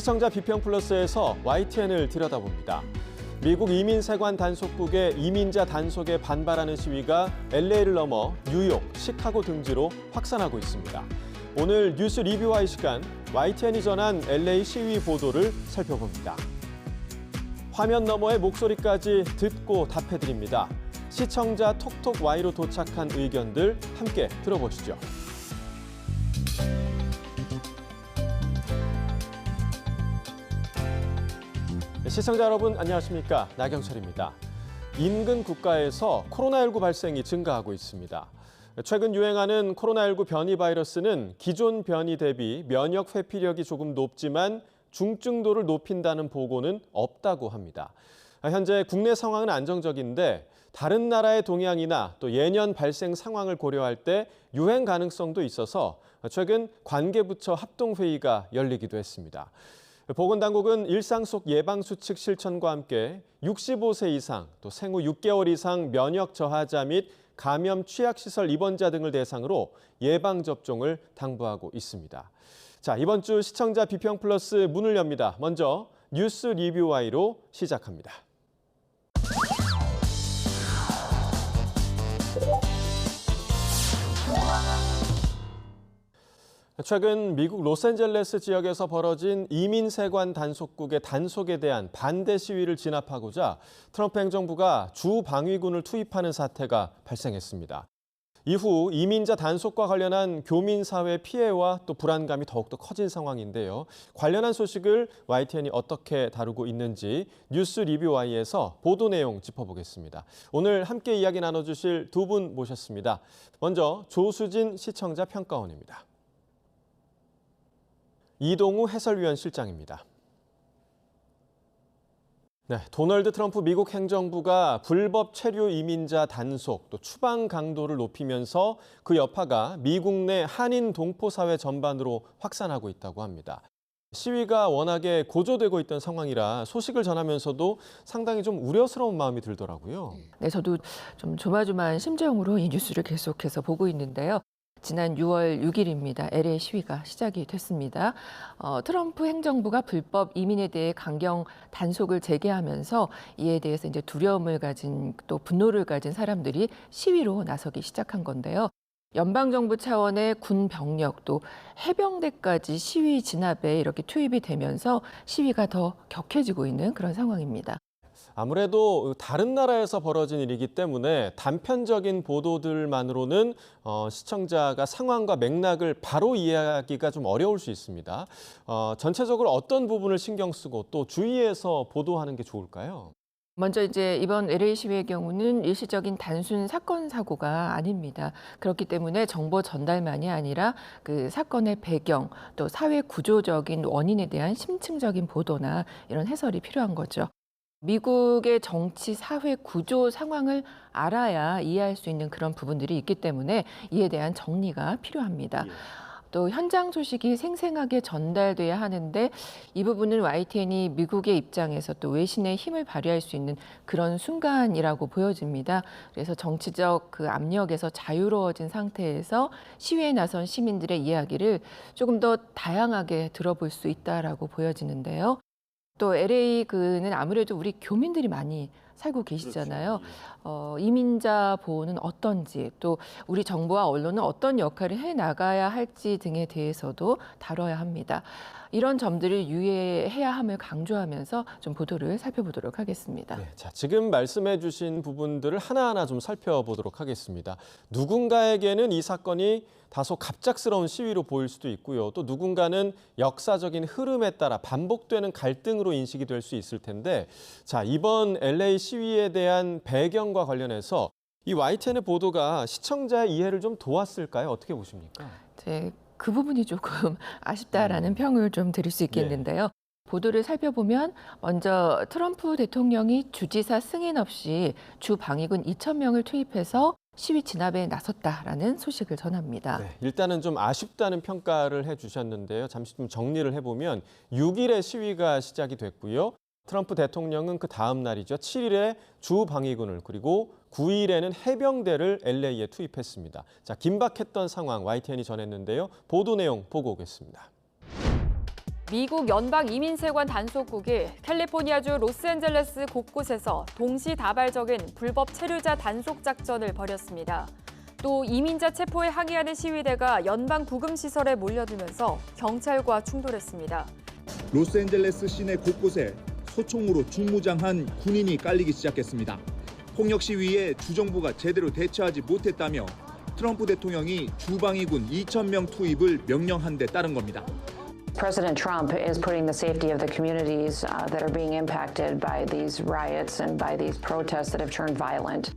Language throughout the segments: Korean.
시청자 비평 플러스에서 YTN을 들여다봅니다. 미국 이민세관 단속국의 이민자 단속에 반발하는 시위가 LA를 넘어 뉴욕, 시카고 등지로 확산하고 있습니다. 오늘 뉴스 리뷰와의 시간, YTN이 전한 LA 시위 보도를 살펴봅니다. 화면 너머의 목소리까지 듣고 답해드립니다. 시청자 톡톡 Y로 도착한 의견들 함께 들어보시죠. 시청자 여러분 안녕하십니까? 나경철입니다. 인근 국가에서 코로나19 발생이 증가하고 있습니다. 최근 유행하는 코로나19 변이 바이러스는 기존 변이 대비 면역 회피력이 조금 높지만 중증도를 높인다는 보고는 없다고 합니다. 현재 국내 상황은 안정적인데 다른 나라의 동향이나 또 예년 발생 상황을 고려할 때 유행 가능성도 있어서 최근 관계부처 합동회의가 열리기도 했습니다. 보건당국은 일상 속 예방수칙 실천과 함께 65세 이상, 또 생후 6개월 이상 면역 저하자 및 감염 취약시설 입원자 등을 대상으로 예방접종을 당부하고 있습니다. 자, 이번 주 시청자 비평 플러스 문을 엽니다. 먼저 뉴스 리뷰 Y로 시작합니다. 최근 미국 로스앤젤레스 지역에서 벌어진 이민세관 단속국의 단속에 대한 반대 시위를 진압하고자 트럼프 행정부가 주 방위군을 투입하는 사태가 발생했습니다. 이후 이민자 단속과 관련한 교민사회 피해와 또 불안감이 더욱더 커진 상황인데요. 관련한 소식을 YTN이 어떻게 다루고 있는지 뉴스 리뷰 Y에서 보도 내용 짚어보겠습니다. 오늘 함께 이야기 나눠주실 두 분 모셨습니다. 먼저 조수진 시청자 평가원입니다. 이동우 해설위원 실장입니다. 네, 도널드 트럼프 미국 행정부가 불법 체류 이민자 단속, 또 추방 강도를 높이면서 그 여파가 미국 내 한인 동포 사회 전반으로 확산하고 있다고 합니다. 시위가 워낙에 고조되고 있던 상황이라 소식을 전하면서도 상당히 좀 우려스러운 마음이 들더라고요. 네, 저도 좀 조마조마한 심정으로 이 뉴스를 계속해서 보고 있는데요. 지난 6월 6일입니다. LA 시위가 시작이 됐습니다. 트럼프 행정부가 불법 이민에 대해 강경 단속을 재개하면서 이에 대해서 이제 두려움을 가진 또 분노를 가진 사람들이 시위로 나서기 시작한 건데요. 연방정부 차원의 군 병력 또 해병대까지 시위 진압에 이렇게 투입이 되면서 시위가 더 격해지고 있는 그런 상황입니다. 아무래도 다른 나라에서 벌어진 일이기 때문에 단편적인 보도들만으로는 시청자가 상황과 맥락을 바로 이해하기가 좀 어려울 수 있습니다. 전체적으로 어떤 부분을 신경 쓰고 또 주의해서 보도하는 게 좋을까요? 먼저 이제 이번 LA 시위의 경우는 일시적인 단순 사건 사고가 아닙니다. 그렇기 때문에 정보 전달만이 아니라 그 사건의 배경 또 사회 구조적인 원인에 대한 심층적인 보도나 이런 해설이 필요한 거죠. 미국의 정치, 사회 구조 상황을 알아야 이해할 수 있는 그런 부분들이 있기 때문에 이에 대한 정리가 필요합니다. 또 현장 소식이 생생하게 전달돼야 하는데 이 부분은 YTN이 미국의 입장에서 또 외신의 힘을 발휘할 수 있는 그런 순간이라고 보여집니다. 그래서 정치적 그 압력에서 자유로워진 상태에서 시위에 나선 시민들의 이야기를 조금 더 다양하게 들어볼 수 있다라고 보여지는데요. 또 LA는 아무래도 우리 교민들이 많이 살고 계시잖아요. 이민자 보호는 어떤지, 또 우리 정부와 언론은 어떤 역할을 해나가야 할지 등에 대해서도 다뤄야 합니다. 이런 점들을 유의해야 함을 강조하면서 좀 보도를 살펴보도록 하겠습니다. 네, 자, 지금 말씀해 주신 부분들을 하나하나 좀 살펴보도록 하겠습니다. 누군가에게는 이 사건이 다소 갑작스러운 시위로 보일 수도 있고요. 또 누군가는 역사적인 흐름에 따라 반복되는 갈등으로 인식이 될 수 있을 텐데, 자, 이번 LA 시위에 대한 배경과 관련해서 이 YTN의 보도가 시청자의 이해를 좀 도왔을까요? 어떻게 보십니까? 네, 그 부분이 조금 아쉽다라는 평을 좀 드릴 수 있겠는데요. 보도를 살펴보면 먼저 트럼프 대통령이 주지사 승인 없이 주 방위군 2,000명을 투입해서 시위 진압에 나섰다라는 소식을 전합니다. 네, 일단은 좀 아쉽다는 평가를 해주셨는데요. 잠시 좀 정리를 해보면 6일에 시위가 시작이 됐고요. 트럼프 대통령은 그 다음 날이죠. 7일에 주 방위군을 그리고 9일에는 해병대를 LA에 투입했습니다. 자, 긴박했던 상황 YTN이 전했는데요. 보도 내용 보고 오겠습니다. 미국 연방이민세관 단속국이 캘리포니아주 로스앤젤레스 곳곳에서 동시다발적인 불법 체류자 단속 작전을 벌였습니다. 또 이민자 체포에 항의하는 시위대가 연방 부금시설에 몰려들면서 경찰과 충돌했습니다. 로스앤젤레스 시내 곳곳에 소총으로 중무장한 군인이 깔리기 시작했습니다. 폭력 시위에 주정부가 제대로 대처하지 못했다며 트럼프 대통령이 주방위군 2,000명 투입을 명령한 데 따른 겁니다. President Trump is putting the safety of the communities that are being impacted by these riots and by these protests that have turned violent.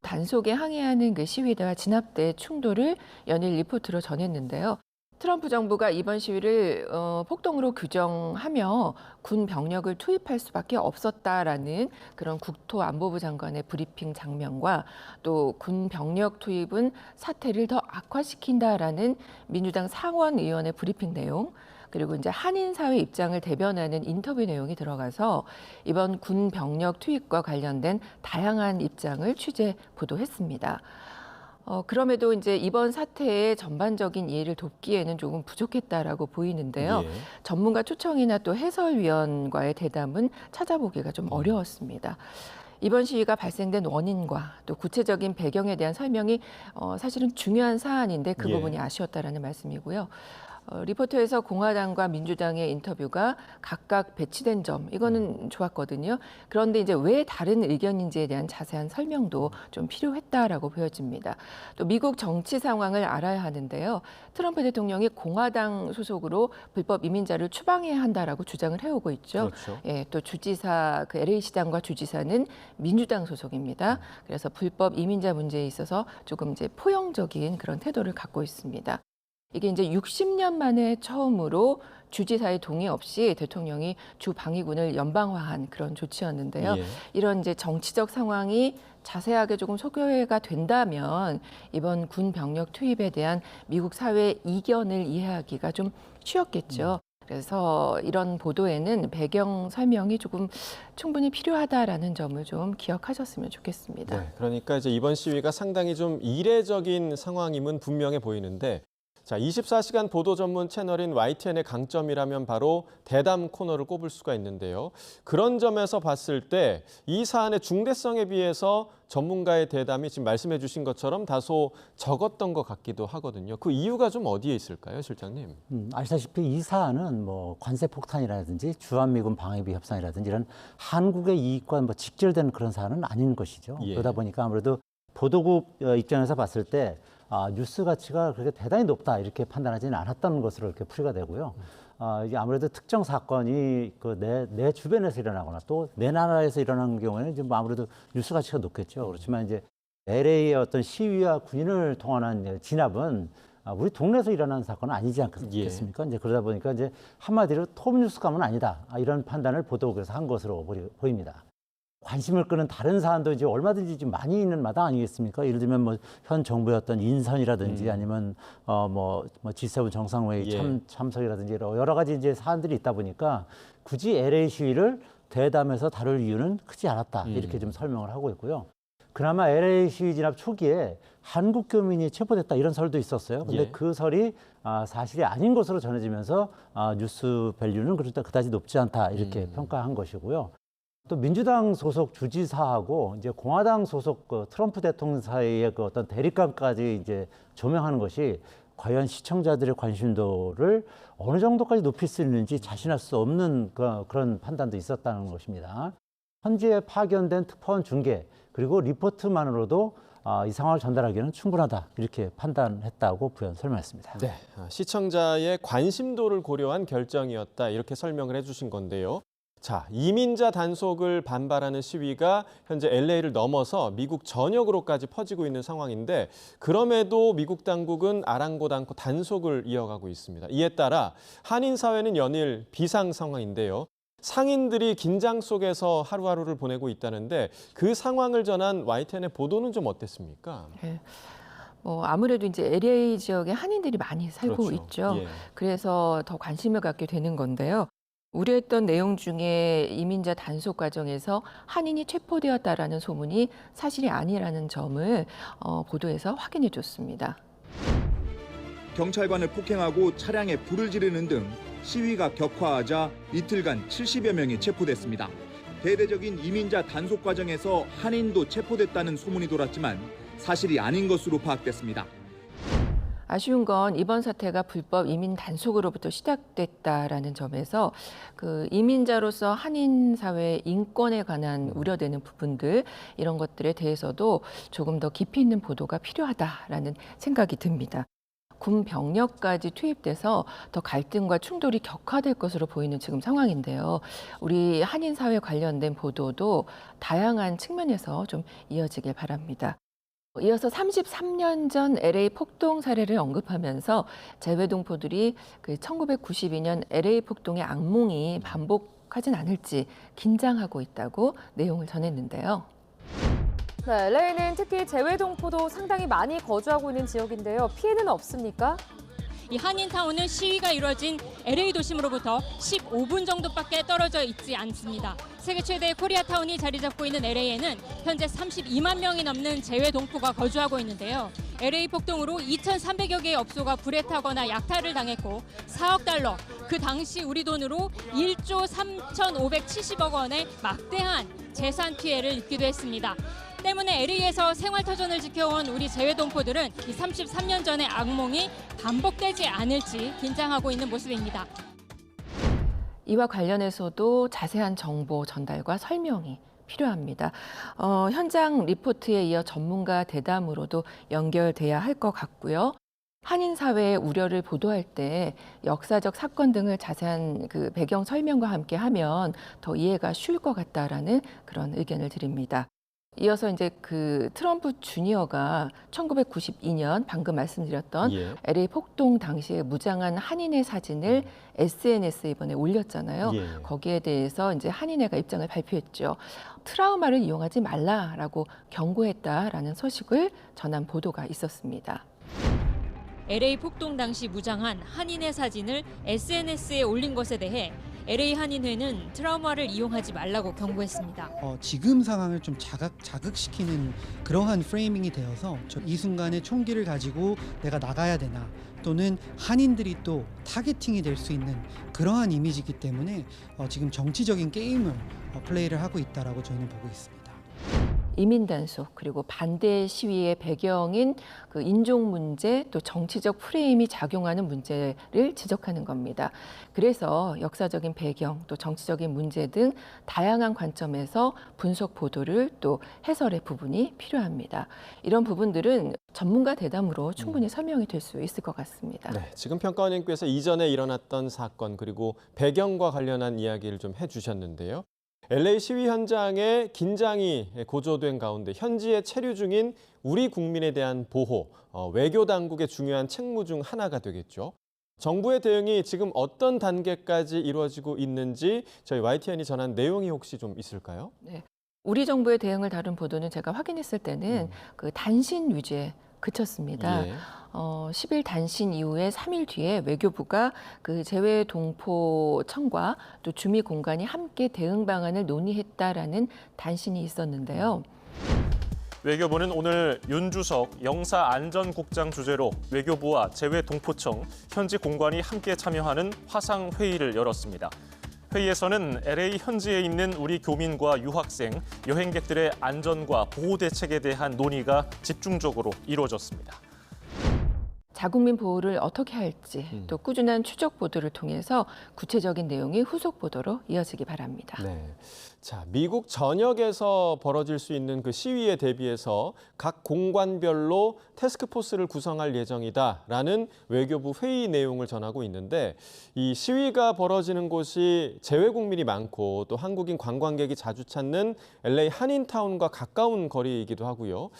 단속에 항의하는 그 시위대와 진압대 충돌을 연일 리포트로 전했는데요. 트럼프 정부가 이번 시위를 폭동으로 규정하며 군 병력을 투입할 수밖에 없었다라는 그런 국토안보부 장관의 브리핑 장면과 또 군 병력 투입은 사태를 더 악화시킨다라는 민주당 상원의원의 브리핑 내용, 그리고 이제 한인 사회 입장을 대변하는 인터뷰 내용이 들어가서 이번 군 병력 투입과 관련된 다양한 입장을 취재 보도했습니다. 그럼에도 이제 이번 사태의 전반적인 이해를 돕기에는 조금 부족했다라고 보이는데요. 예. 전문가 초청이나 또 해설위원과의 대담은 찾아보기가 좀 어려웠습니다. 이번 시위가 발생된 원인과 또 구체적인 배경에 대한 설명이 사실은 중요한 사안인데 그 예. 부분이 아쉬웠다라는 말씀이고요. 리포터에서 공화당과 민주당의 인터뷰가 각각 배치된 점, 이거는 좋았거든요. 그런데 이제 왜 다른 의견인지에 대한 자세한 설명도 좀 필요했다라고 보여집니다. 또 미국 정치 상황을 알아야 하는데요. 트럼프 대통령이 공화당 소속으로 불법 이민자를 추방해야 한다라고 주장을 해오고 있죠. 그렇죠. 예, 또 주지사, 그 LA 시장과 주지사는 민주당 소속입니다. 그래서 불법 이민자 문제에 있어서 조금 이제 포용적인 그런 태도를 갖고 있습니다. 이게 이제 60년 만에 처음으로 주지사의 동의 없이 대통령이 주 방위군을 연방화한 그런 조치였는데요. 예. 이런 이제 정치적 상황이 자세하게 조금 소개가 된다면 이번 군 병력 투입에 대한 미국 사회의 이견을 이해하기가 좀 쉬웠겠죠. 그래서 이런 보도에는 배경 설명이 조금 충분히 필요하다라는 점을 좀 기억하셨으면 좋겠습니다. 네, 그러니까 이제 이번 시위가 상당히 좀 이례적인 상황임은 분명해 보이는데, 자, 24시간 보도 전문 채널인 YTN의 강점이라면 바로 대담 코너를 꼽을 수가 있는데요. 그런 점에서 봤을 때 이 사안의 중대성에 비해서 전문가의 대담이 지금 말씀해 주신 것처럼 다소 적었던 것 같기도 하거든요. 그 이유가 좀 어디에 있을까요, 실장님? 아시다시피 이 사안은 뭐 관세 폭탄이라든지 주한미군 방위비 협상이라든지 이런 한국의 이익과 뭐 직결되는 그런 사안은 아닌 것이죠. 예. 그러다 보니까 아무래도 보도국 입장에서 봤을 때 뉴스 가치가 그렇게 대단히 높다 이렇게 판단하지는 않았다는 것으로 이렇게 풀이가 되고요. 이게 아무래도 특정 사건이 내 주변에서 일어나거나 또 내 나라에서 일어나는 경우에는 이제 뭐 아무래도 뉴스 가치가 높겠죠. 그렇지만 이제 LA의 어떤 시위와 군인을 통한 진압은 우리 동네에서 일어나는 사건은 아니지 않겠습니까? 이제 그러다 보니까 이제 한마디로 톱뉴스감은 아니다. 이런 판단을 보도국에서 한 것으로 보입니다. 관심을 끄는 다른 사안도 이제 얼마든지 좀 많이 있는 마당 아니겠습니까? 예를 들면 뭐 현 정부의 어떤 인선이라든지 아니면 뭐 G7 정상회의 예. 참석이라든지 여러 가지 이제 사안들이 있다 보니까 굳이 LA 시위를 대담해서 다룰 이유는 크지 않았다 이렇게 좀 설명을 하고 있고요. 그나마 LA 시위 진압 초기에 한국 교민이 체포됐다 이런 설도 있었어요. 근데 예. 그 설이 사실이 아닌 것으로 전해지면서 뉴스 밸류는 그다지 높지 않다 이렇게 평가한 것이고요. 또 민주당 소속 주지사하고 이제 공화당 소속 트럼프 대통령 사이의 그 어떤 대립감까지 이제 조명하는 것이 과연 시청자들의 관심도를 어느 정도까지 높일 수 있는지 자신할 수 없는 그런 판단도 있었다는 것입니다. 현지에 파견된 특파원 중계 그리고 리포트만으로도 이 상황을 전달하기는 충분하다 이렇게 판단했다고 설명했습니다. 네, 시청자의 관심도를 고려한 결정이었다 이렇게 설명을 해주신 건데요. 자, 이민자 단속을 반발하는 시위가 현재 LA를 넘어서 미국 전역으로까지 퍼지고 있는 상황인데 그럼에도 미국 당국은 아랑곳 않고 단속을 이어가고 있습니다. 이에 따라 한인 사회는 연일 비상 상황인데요. 상인들이 긴장 속에서 하루하루를 보내고 있다는데 그 상황을 전한 YTN의 보도는 좀 어땠습니까? 네. 아무래도 이제 LA 지역에 한인들이 많이 살고 그렇죠. 있죠. 예. 그래서 더 관심을 갖게 되는 건데요. 우려했던 내용 중에 이민자 단속 과정에서 한인이 체포되었다라는 소문이 사실이 아니라는 점을 보도에서 확인해 줬습니다. 경찰관을 폭행하고 차량에 불을 지르는 등 시위가 격화하자 이틀간 70여 명이 체포됐습니다. 대대적인 이민자 단속 과정에서 한인도 체포됐다는 소문이 돌았지만 사실이 아닌 것으로 파악됐습니다. 아쉬운 건 이번 사태가 불법 이민 단속으로부터 시작됐다라는 점에서 그 이민자로서 한인 사회의 인권에 관한 우려되는 부분들 이런 것들에 대해서도 조금 더 깊이 있는 보도가 필요하다라는 생각이 듭니다. 군 병력까지 투입돼서 더 갈등과 충돌이 격화될 것으로 보이는 지금 상황인데요. 우리 한인 사회 관련된 보도도 다양한 측면에서 좀 이어지길 바랍니다. 이어서 33년 전 LA 폭동 사례를 언급하면서 재외동포들이 그 1992년 LA 폭동의 악몽이 반복하진 않을지 긴장하고 있다고 내용을 전했는데요. 네, LA는 특히 재외동포도 상당히 많이 거주하고 있는 지역인데요. 피해는 없습니까? 이 한인타운은 시위가 이루어진 LA 도심으로부터 15분 정도밖에 떨어져 있지 않습니다. 세계 최대의 코리아타운이 자리 잡고 있는 LA에는 현재 32만 명이 넘는 재외동포가 거주하고 있는데요. LA 폭동으로 2,300여 개의 업소가 불에 타거나 약탈을 당했고 4억 달러, 그 당시 우리 돈으로 1조 3,570억 원의 막대한 재산 피해를 입기도 했습니다. 때문에 LA에서 생활터전을 지켜온 우리 재외동포들은 이 33년 전의 악몽이 반복되지 않을지 긴장하고 있는 모습입니다. 이와 관련해서도 자세한 정보 전달과 설명이 필요합니다. 현장 리포트에 이어 전문가 대담으로도 연결돼야 할 것 같고요. 한인 사회의 우려를 보도할 때 역사적 사건 등을 자세한 그 배경 설명과 함께 하면 더 이해가 쉬울 것 같다라는 그런 의견을 드립니다. 이어서 이제 그 트럼프 주니어가 1992년 방금 말씀드렸던 LA 폭동 당시에 무장한 한인의 사진을 SNS에 이번에 올렸잖아요. 거기에 대해서 이제 한인회가 입장을 발표했죠. 트라우마를 이용하지 말라라고 경고했다라는 소식을 전한 보도가 있었습니다. LA 폭동 당시 무장한 한인의 사진을 SNS에 올린 것에 대해 LA 한인회는 트라우마를 이용하지 말라고 경고했습니다. 지금 상황을 좀 자극시키는 그러한 프레이밍이 되어서 이 순간에 총기를 가지고 내가 나가야 되나 또는 한인들이 또 타겟팅이 될 수 있는 그러한 이미지이기 때문에 지금 정치적인 게임을 플레이를 하고 있다라고 저희는 보고 있습니다. 이민 단속 그리고 반대 시위의 배경인 그 인종 문제 또 정치적 프레임이 작용하는 문제를 지적하는 겁니다. 그래서 역사적인 배경 또 정치적인 문제 등 다양한 관점에서 분석 보도를 또 해설의 부분이 필요합니다. 이런 부분들은 전문가 대담으로 충분히 설명이 될 수 있을 것 같습니다. 네, 지금 평가원님께서 이전에 일어났던 사건 그리고 배경과 관련한 이야기를 좀 해주셨는데요. LA 시위 현장에 긴장이 고조된 가운데 현지에 체류 중인 우리 국민에 대한 보호, 외교 당국의 중요한 책무 중 하나가 되겠죠. 정부의 대응이 지금 어떤 단계까지 이루어지고 있는지 저희 YTN이 전한 내용이 혹시 좀 있을까요? 네, 우리 정부의 대응을 다룬 보도는 제가 확인했을 때는 그 단신 유지에 그쳤습니다. 10일 단신 이후에 3일 뒤에 외교부가 그 재외동포청과 또 주미 공간이 함께 대응 방안을 논의했다라는 단신이 있었는데요. 외교부는 오늘 윤주석 영사안전국장 주재로 외교부와 재외동포청, 현지 공관이 함께 참여하는 화상회의를 열었습니다. 회의에서는 LA 현지에 있는 우리 교민과 유학생, 여행객들의 안전과 보호 대책에 대한 논의가 집중적으로 이루어졌습니다. 자국민 보호를 어떻게 할지 또 꾸준한 추적 보도를 통해서 구체적인 내용이 후속 보도로 이어지기 바랍니다. 네. 자, 미국 전역에서 벌어질 수 있는 그 시위에 대비해서 각 공관별로 태스크포스를 구성할 예정이다라는 외교부 회의 내용을 전하고 있는데 이 시위가 벌어지는 곳이 재외국민이 많고 또 한국인 관광객이 자주 찾는 LA 한인타운과 가까운 거리이기도 하고요.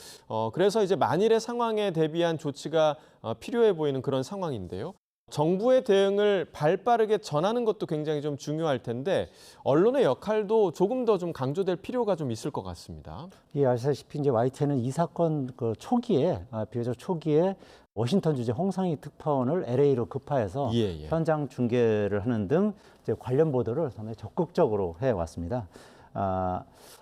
그래서 이제 만일의 상황에 대비한 조치가 필요해 보이는 그런 상황인데요. 정부의 대응을 발빠르게 전하는 것도 굉장히 좀 중요할 텐데 언론의 역할도 조금 더 좀 강조될 필요가 좀 있을 것 같습니다. 예, 아시다시피 이제 YTN은 이 사건 그 초기에 비교적 초기에 워싱턴 주재 홍상희 특파원을 LA로 급파해서 현장 중계를 하는 등 이제 관련 보도를 상당히 적극적으로 해 왔습니다.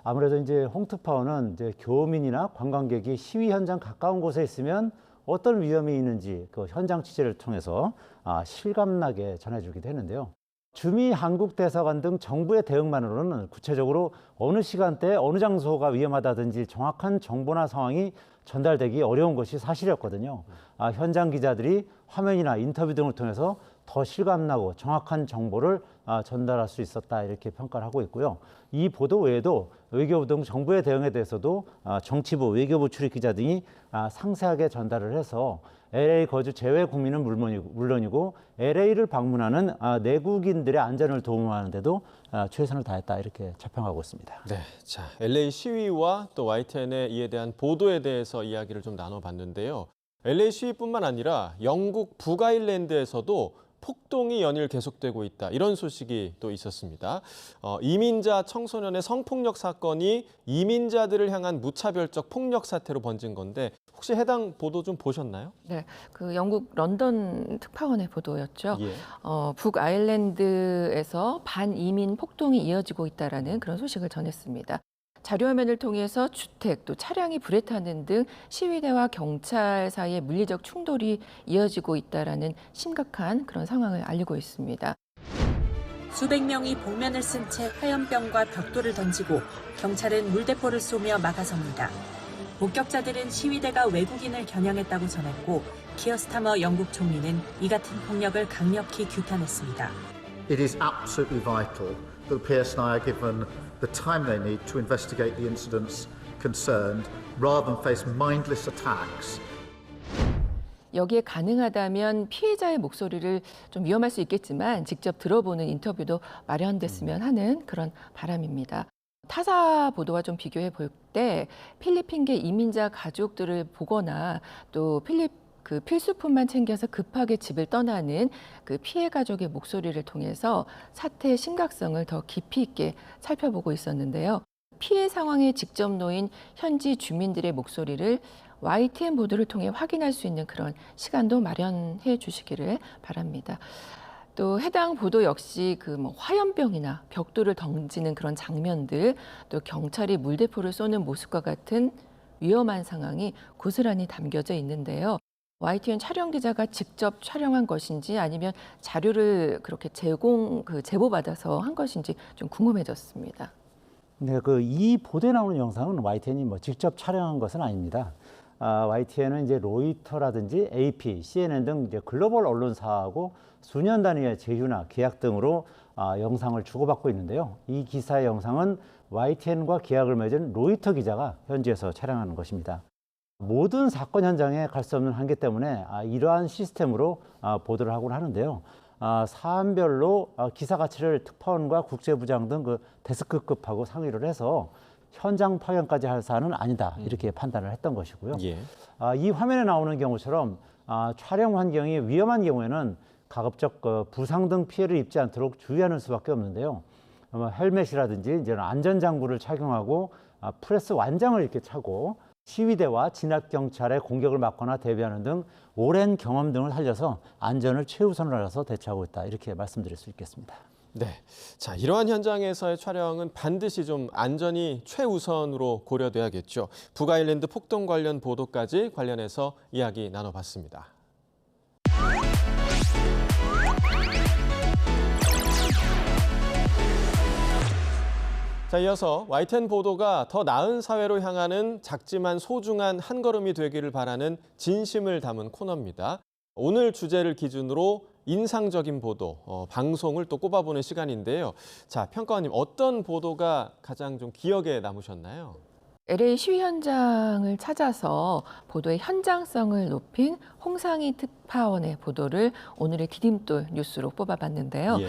아무래도 이제 홍 특파원은 이제 교민이나 관광객이 시위 현장 가까운 곳에 있으면 어떤 위험이 있는지 그 현장 취재를 통해서 실감나게 전해주기도 했는데요. 주미 한국 대사관 등 정부의 대응만으로는 구체적으로 어느 시간대에 어느 장소가 위험하다든지 정확한 정보나 상황이 전달되기 어려운 것이 사실이었거든요. 현장 기자들이 화면이나 인터뷰 등을 통해서 더 실감나고 정확한 정보를 전달할 수 있었다 이렇게 평가를 하고 있고요. 이 보도 외에도 외교부 등 정부의 대응에 대해서도 정치부, 외교부 출입 기자 등이 상세하게 전달을 해서 LA 거주 제외 국민은 물론이고 LA를 방문하는 내국인들의 안전을 도모하는 데도 최선을 다했다 이렇게 자평하고 있습니다. 네, 자 LA 시위와 또 YTN의 이에 대한 보도에 대해서 이야기를 좀 나눠봤는데요. LA 시위뿐만 아니라 영국 북아일랜드에서도 폭동이 연일 계속되고 있다. 이런 소식이 또 있었습니다. 이민자 청소년의 성폭력 사건이 이민자들을 향한 무차별적 폭력 사태로 번진 건데 혹시 해당 보도 좀 보셨나요? 네, 그 영국 런던 특파원의 보도였죠. 예. 북아일랜드에서 반이민 폭동이 이어지고 있다라는 그런 소식을 전했습니다. 자료화면을 통해서 주택, 또 차량이 불에 타는 등 시위대와 경찰 사이의 물리적 충돌이 이어지고 있다라는 심각한 그런 상황을 알리고 있습니다. 수백 명이 복면을 쓴 채 화염병과 벽돌을 던지고 경찰은 물대포를 쏘며 막아섭니다. 목격자들은 시위대가 외국인을 겨냥했다고 전했고 키어 스타머 영국 총리는 이 같은 폭력을 강력히 규탄했습니다. It is absolutely vital that the PSNI are given the time they need to investigate the incidents concerned rather than face mindless attacks. 여기에 가능하다면 피해자의 목소리를 좀 위험할 수 있겠지만 직접 들어보는 인터뷰도 마련됐으면 하는 그런 바람입니다. 타사 보도와 좀 비교해 볼 때 필리핀계 이민자 가족들을 보거나 또 필수품만 챙겨서 급하게 집을 떠나는 그 피해 가족의 목소리를 통해서 사태의 심각성을 더 깊이 있게 살펴보고 있었는데요. 피해 상황에 직접 놓인 현지 주민들의 목소리를 YTN 보도를 통해 확인할 수 있는 그런 시간도 마련해 주시기를 바랍니다. 또 해당 보도 역시 화염병이나 벽돌을 던지는 그런 장면들, 또 경찰이 물대포를 쏘는 모습과 같은 위험한 상황이 고스란히 담겨져 있는데요. YTN 촬영 기자가 직접 촬영한 것인지 아니면 자료를 그렇게 제보받아서 한 것인지 좀 궁금해졌습니다. 네, 이 보도에 나오는 영상은 YTN이 직접 촬영한 것은 아닙니다. YTN은 이제 로이터라든지 AP, CNN 등 이제 글로벌 언론사하고 수년 단위의 제휴나 계약 등으로 영상을 주고받고 있는데요. 이 기사의 영상은 YTN과 계약을 맺은 로이터 기자가 현지에서 촬영하는 것입니다. 모든 사건 현장에 갈 수 없는 한계 때문에 이러한 시스템으로 보도를 하곤 하는데요. 사안별로 기사 가치를 특파원과 국제부장 등 데스크급하고 상의를 해서 현장 파견까지 할 사안은 아니다 이렇게 판단을 했던 것이고요. 예. 이 화면에 나오는 경우처럼 촬영 환경이 위험한 경우에는 가급적 부상 등 피해를 입지 않도록 주의하는 수밖에 없는데요. 헬멧이라든지 이제 안전장구를 착용하고 프레스 완장을 이렇게 차고 시위대와 진압 경찰의 공격을 막거나 대비하는 등 오랜 경험 등을 살려서 안전을 최우선으로 해서 대처하고 있다 이렇게 말씀드릴 수 있겠습니다. 네, 자 이러한 현장에서의 촬영은 반드시 좀 안전이 최우선으로 고려돼야겠죠. 북아일랜드 폭동 관련 보도까지 관련해서 이야기 나눠봤습니다. 자, 이어서 YTN 보도가 더 나은 사회로 향하는 작지만 소중한 한 걸음이 되기를 바라는 진심을 담은 코너입니다. 오늘 주제를 기준으로 인상적인 보도, 방송을 또 꼽아보는 시간인데요. 자, 평가원님 어떤 보도가 가장 좀 기억에 남으셨나요? LA 시위 현장을 찾아서 보도의 현장성을 높인 홍상희 특파원의 보도를 오늘의 디딤돌 뉴스로 뽑아봤는데요. 예.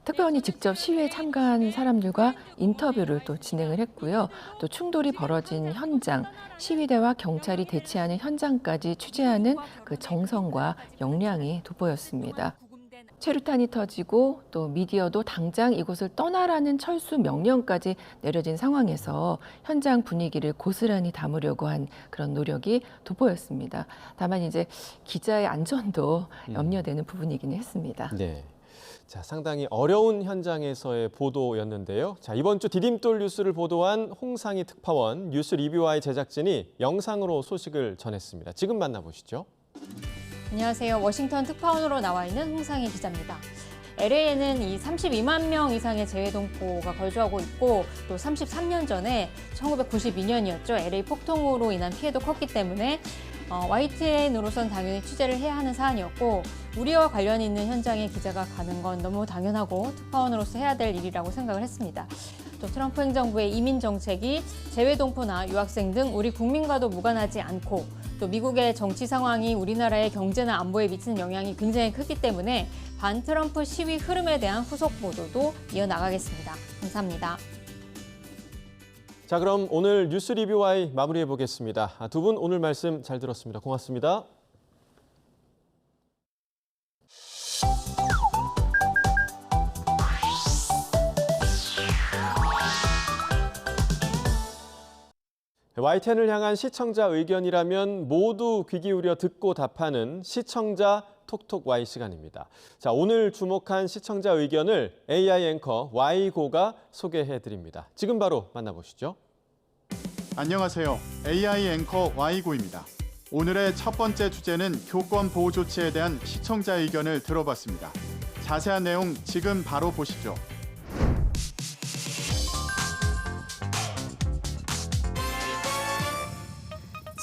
특파원이 직접 시위에 참가한 사람들과 인터뷰를 또 진행을 했고요. 또 충돌이 벌어진 현장, 시위대와 경찰이 대치하는 현장까지 취재하는 그 정성과 역량이 돋보였습니다. 최루탄이 터지고 또 미디어도 당장 이곳을 떠나라는 철수 명령까지 내려진 상황에서 현장 분위기를 고스란히 담으려고 한 그런 노력이 돋보였습니다. 다만 이제 기자의 안전도 염려되는 부분이기는 했습니다. 네. 자, 상당히 어려운 현장에서의 보도였는데요. 자, 이번 주 디딤돌 뉴스를 보도한 홍상희 특파원 뉴스 리뷰와의 제작진이 영상으로 소식을 전했습니다. 지금 만나보시죠. 안녕하세요. 워싱턴 특파원으로 나와 있는 홍상희 기자입니다. LA에는 이 32만 명 이상의 재외동포가 거주하고 있고 또 33년 전에 1992년이었죠. LA 폭동으로 인한 피해도 컸기 때문에 YTN으로선 당연히 취재를 해야 하는 사안이었고 우리와 관련 있는 현장에 기자가 가는 건 너무 당연하고 특파원으로서 해야 될 일이라고 생각을 했습니다. 또 트럼프 행정부의 이민 정책이 재외동포나 유학생 등 우리 국민과도 무관하지 않고 또 미국의 정치 상황이 우리나라의 경제나 안보에 미치는 영향이 굉장히 크기 때문에 반트럼프 시위 흐름에 대한 후속 보도도 이어나가겠습니다. 감사합니다. 자, 그럼 오늘 뉴스 리뷰와이 마무리해 보겠습니다. 두 분 오늘 말씀 잘 들었습니다. 고맙습니다. YTN을 향한 시청자 의견이라면 모두 귀 기울여 듣고 답하는 시청자 톡톡 Y 시간입니다. 자, 오늘 주목한 시청자 의견을 AI 앵커 Y고가 소개해 드립니다. 지금 바로 만나보시죠. 안녕하세요. AI 앵커 Y고입니다. 오늘의 첫 번째 주제는 교권 보호 조치에 대한 시청자 의견을 들어봤습니다. 자세한 내용 지금 바로 보시죠.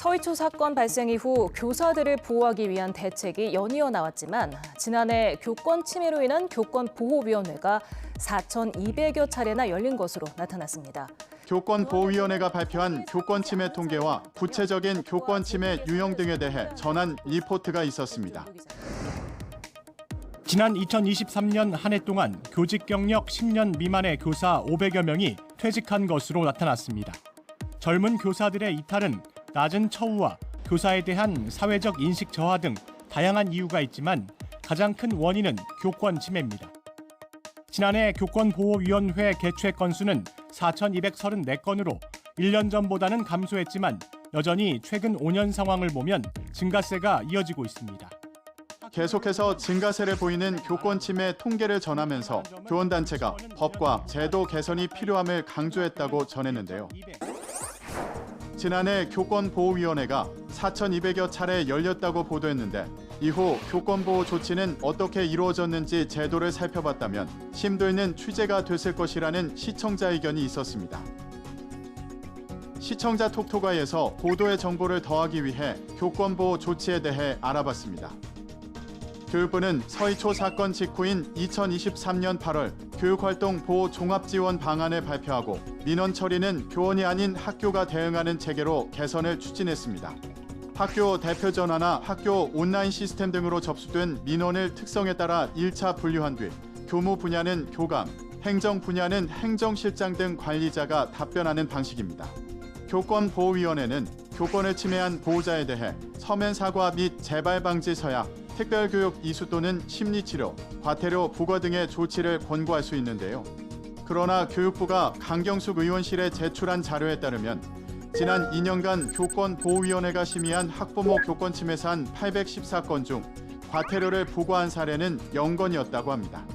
서희초 사건 발생 이후 교사들을 보호하기 위한 대책이 연이어 나왔지만 지난해 교권 침해로 인한 교권보호위원회가 4,200여 차례나 열린 것으로 나타났습니다. 교권보호위원회가 발표한 교권 침해 통계와 구체적인 교권 침해 유형 등에 대해 전한 리포트가 있었습니다. 지난 2023년 한 해 동안 교직 경력 10년 미만의 교사 500여 명이 퇴직한 것으로 나타났습니다. 젊은 교사들의 이탈은 낮은 처우와 교사에 대한 사회적 인식 저하 등 다양한 이유가 있지만 가장 큰 원인은 교권 침해입니다. 지난해 교권보호위원회 개최 건수는 4,234건으로 1년 전보다는 감소했지만 여전히 최근 5년 상황을 보면 증가세가 이어지고 있습니다. 계속해서 증가세를 보이는 교권 침해 통계를 전하면서 교원단체가 법과 제도 개선이 필요함을 강조했다고 전했는데요. 지난해 교권보호위원회가 4,200여 차례 열렸다고 보도했는데 이후 교권보호 조치는 어떻게 이루어졌는지 제도를 살펴봤다면 심도 있는 취재가 됐을 것이라는 시청자 의견이 있었습니다. 시청자 톡톡아에서 보도의 정보를 더하기 위해 교권보호 조치에 대해 알아봤습니다. 교육부는 서희초 사건 직후인 2023년 8월 교육활동 보호 종합지원 방안을 발표하고 민원 처리는 교원이 아닌 학교가 대응하는 체계로 개선을 추진했습니다. 학교 대표 전화나 학교 온라인 시스템 등으로 접수된 민원을 특성에 따라 1차 분류한 뒤 교무 분야는 교감, 행정 분야는 행정실장 등 관리자가 답변하는 방식입니다. 교권보호위원회는 교권을 침해한 보호자에 대해 서면 사과 및 재발 방지 서약, 특별교육 이수 또는 심리치료, 과태료 부과 등의 조치를 권고할 수 있는데요. 그러나 교육부가 강경숙 의원실에 제출한 자료에 따르면 지난 2년간 교권보호위원회가 심의한 학부모 교권 침해 사안 814건 중 과태료를 부과한 사례는 0건이었다고 합니다.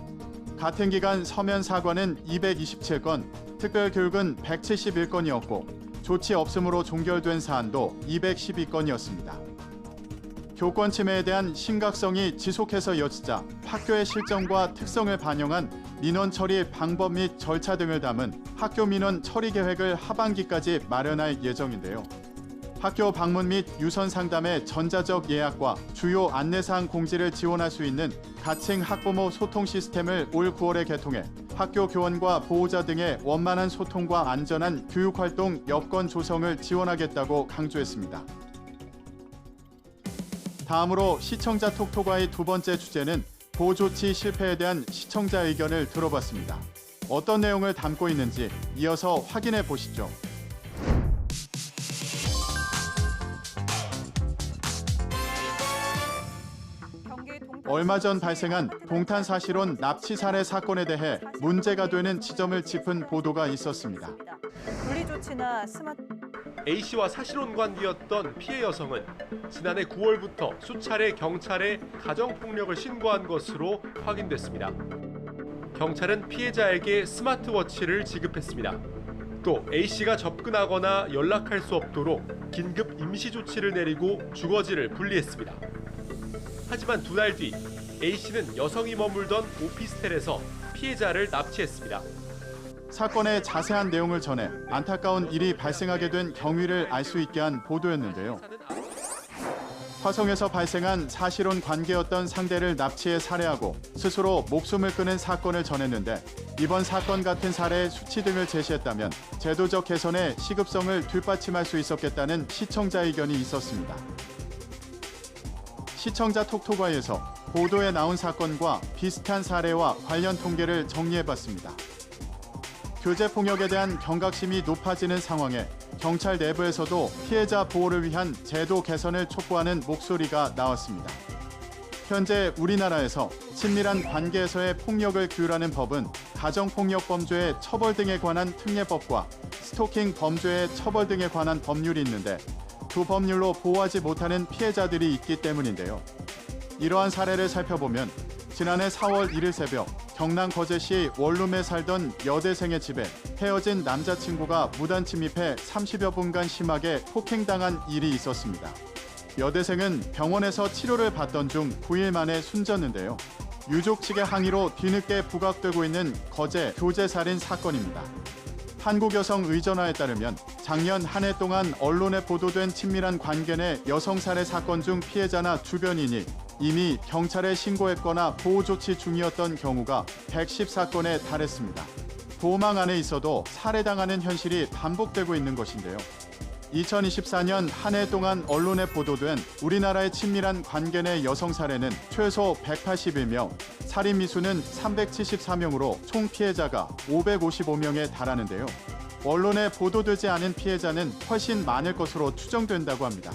같은 기간 서면 사과는 227건, 특별교육은 171건이었고 조치 없음으로 종결된 사안도 212건이었습니다. 교권 침해에 대한 심각성이 지속해서 이어지자 학교의 실정과 특성을 반영한 민원 처리 방법 및 절차 등을 담은 학교 민원 처리 계획을 하반기까지 마련할 예정인데요. 학교 방문 및 유선 상담의 전자적 예약과 주요 안내사항 공지를 지원할 수 있는 가칭 학부모 소통 시스템을 올 9월에 개통해 학교 교원과 보호자 등의 원만한 소통과 안전한 교육활동 여건 조성을 지원하겠다고 강조했습니다. 다음으로 시청자 톡톡아의 두 번째 주제는 보호조치 실패에 대한 시청자 의견을 들어봤습니다. 어떤 내용을 담고 있는지 이어서 확인해 보시죠. 얼마 전 발생한 동탄사실혼 납치 살해 사건에 대해 문제가 되는 지점을 짚은 보도가 있었습니다. 분리조치나 A씨와 사실혼 관계였던 피해 여성은 지난해 9월부터 수차례 경찰에 가정폭력을 신고한 것으로 확인됐습니다. 경찰은 피해자에게 스마트워치를 지급했습니다. 또 A씨가 접근하거나 연락할 수 없도록 긴급 임시 조치를 내리고 주거지를 분리했습니다. 하지만 2달 뒤 A씨는 여성이 머물던 오피스텔에서 피해자를 납치했습니다. 사건의 자세한 내용을 전해 안타까운 일이 발생하게 된 경위를 알 수 있게 한 보도였는데요. 화성에서 발생한 사실혼 관계였던 상대를 납치해 살해하고 스스로 목숨을 끊은 사건을 전했는데 이번 사건 같은 사례의 수치 등을 제시했다면 제도적 개선의 시급성을 뒷받침할 수 있었겠다는 시청자 의견이 있었습니다. 시청자 톡톡아에서 보도에 나온 사건과 비슷한 사례와 관련 통계를 정리해봤습니다. 교제폭력에 대한 경각심이 높아지는 상황에 경찰 내부에서도 피해자 보호를 위한 제도 개선을 촉구하는 목소리가 나왔습니다. 현재 우리나라에서 친밀한 관계에서의 폭력을 규율하는 법은 가정폭력범죄의 처벌 등에 관한 특례법과 스토킹 범죄의 처벌 등에 관한 법률이 있는데 두 법률로 보호하지 못하는 피해자들이 있기 때문인데요. 이러한 사례를 살펴보면 지난해 4월 1일 새벽 경남 거제시 원룸에 살던 여대생의 집에 헤어진 남자친구가 무단 침입해 30여 분간 심하게 폭행당한 일이 있었습니다. 여대생은 병원에서 치료를 받던 중 9일 만에 숨졌는데요. 유족 측의 항의로 뒤늦게 부각되고 있는 거제 교제살인 사건입니다. 한국여성의전화에 따르면 작년 한 해 동안 언론에 보도된 친밀한 관계 내 여성 살해 사건 중 피해자나 주변인이 이미 경찰에 신고했거나 보호 조치 중이었던 경우가 114건에 달했습니다. 보호망 안에 있어도 살해당하는 현실이 반복되고 있는 것인데요. 2024년 한 해 동안 언론에 보도된 우리나라의 친밀한 관계 내 여성 살해는 최소 181명, 살인 미수는 374명으로 총 피해자가 555명에 달하는데요. 언론에 보도되지 않은 피해자는 훨씬 많을 것으로 추정된다고 합니다.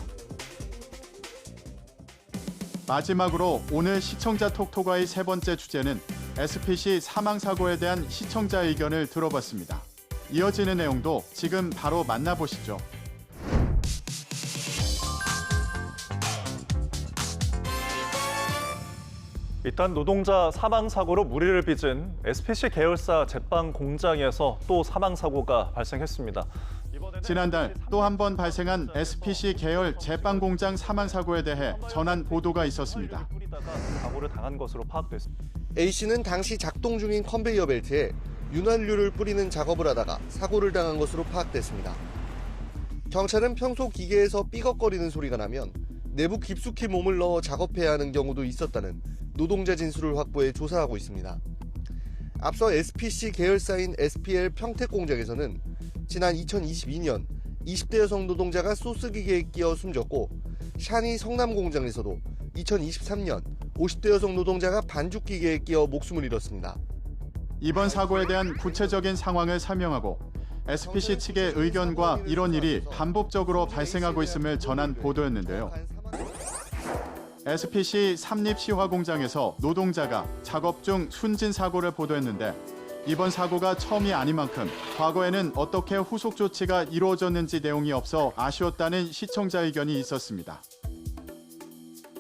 마지막으로 오늘 시청자 톡톡아의 세 번째 주제는 SPC 사망사고에 대한 시청자 의견을 들어봤습니다. 이어지는 내용도 지금 바로 만나보시죠. 일단 노동자 사망사고로 무리를 빚은 SPC 계열사 제빵 공장에서 또 사망사고가 발생했습니다. 지난달 또 한 번 발생한 SPC 계열 제빵 공장 사망사고에 대해 전한 보도가 있었습니다. 사고를 당한 것으로 파악됐습니다. A씨는 당시 작동 중인 컨베이어 벨트에 윤활유를 뿌리는 작업을 하다가 사고를 당한 것으로 파악됐습니다. 경찰은 평소 기계에서 삐걱거리는 소리가 나면 내부 깊숙이 몸을 넣어 작업해야 하는 경우도 있었다는 노동자 진술을 확보해 조사하고 있습니다. 앞서 SPC 계열사인 SPL 평택 공장에서는 지난 2022년 20대 여성 노동자가 소스기계에 끼어 숨졌고 샤니 성남 공장에서도 2023년 50대 여성 노동자가 반죽기계에 끼어 목숨을 잃었습니다. 이번 사고에 대한 구체적인 상황을 설명하고 SPC 측의 의견과 이런 일이 반복적으로 발생하고 있음을 전한 보도였는데요. SPC 삼립시화 공장에서 노동자가 작업 중 숨진 사고를 보도했는데 이번 사고가 처음이 아닌 만큼 과거에는 어떻게 후속 조치가 이루어졌는지 내용이 없어 아쉬웠다는 시청자 의견이 있었습니다.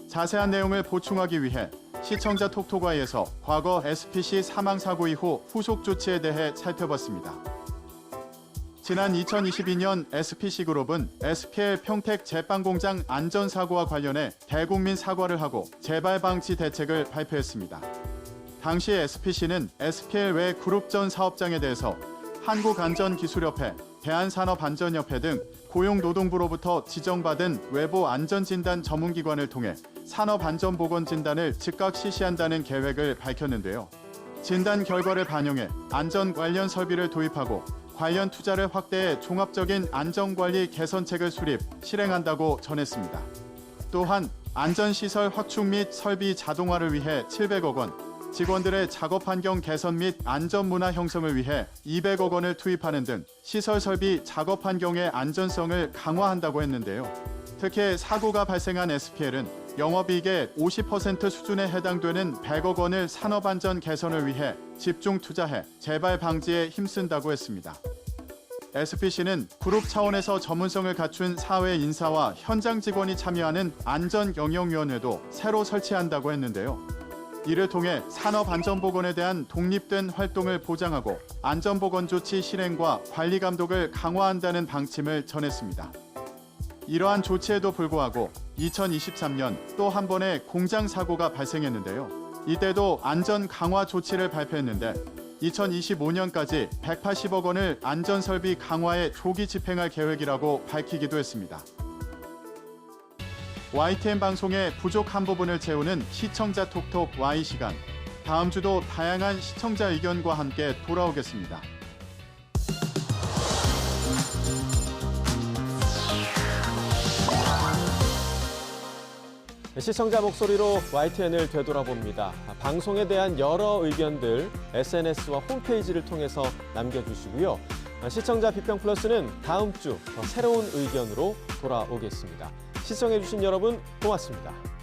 자세한 내용을 보충하기 위해 시청자 톡톡아에서 과거 SPC 사망사고 이후 후속 조치에 대해 살펴봤습니다. 지난 2022년 SPC그룹은 SPL 평택 제빵공장 안전사고와 관련해 대국민 사과를 하고 재발 방지 대책을 발표했습니다. 당시 SPC는 SPL 외 그룹전 사업장에 대해서 한국안전기술협회, 대한산업안전협회 등 고용노동부로부터 지정받은 외부 안전진단 전문기관을 통해 산업안전보건진단을 즉각 실시한다는 계획을 밝혔는데요. 진단 결과를 반영해 안전 관련 설비를 도입하고 관련 투자를 확대해 종합적인 안전관리 개선책을 수립, 실행한다고 전했습니다. 또한 안전시설 확충 및 설비 자동화를 위해 700억 원, 직원들의 작업 환경 개선 및 안전문화 형성을 위해 200억 원을 투입하는 등 시설 설비 작업 환경의 안전성을 강화한다고 했는데요. 특히 사고가 발생한 SPL은 영업이익의 50% 수준에 해당되는 100억 원을 산업안전 개선을 위해 집중 투자해 재발 방지에 힘쓴다고 했습니다. SPC는 그룹 차원에서 전문성을 갖춘 사회 인사와 현장 직원이 참여하는 안전영역위원회도 새로 설치한다고 했는데요. 이를 통해 산업안전보건에 대한 독립된 활동을 보장하고 안전보건 조치 실행과 관리 감독을 강화한다는 방침을 전했습니다. 이러한 조치에도 불구하고 2023년 또 한 번의 공장 사고가 발생했는데요. 이때도 안전 강화 조치를 발표했는데 2025년까지 180억 원을 안전설비 강화에 조기 집행할 계획이라고 밝히기도 했습니다. YTN 방송의 부족한 부분을 채우는 시청자 톡톡 Y 시간. 다음 주도 다양한 시청자 의견과 함께 돌아오겠습니다. 시청자 목소리로 YTN을 되돌아봅니다. 방송에 대한 여러 의견들 SNS와 홈페이지를 통해서 남겨주시고요. 시청자 비평 플러스는 다음 주 더 새로운 의견으로 돌아오겠습니다. 시청해주신 여러분 고맙습니다.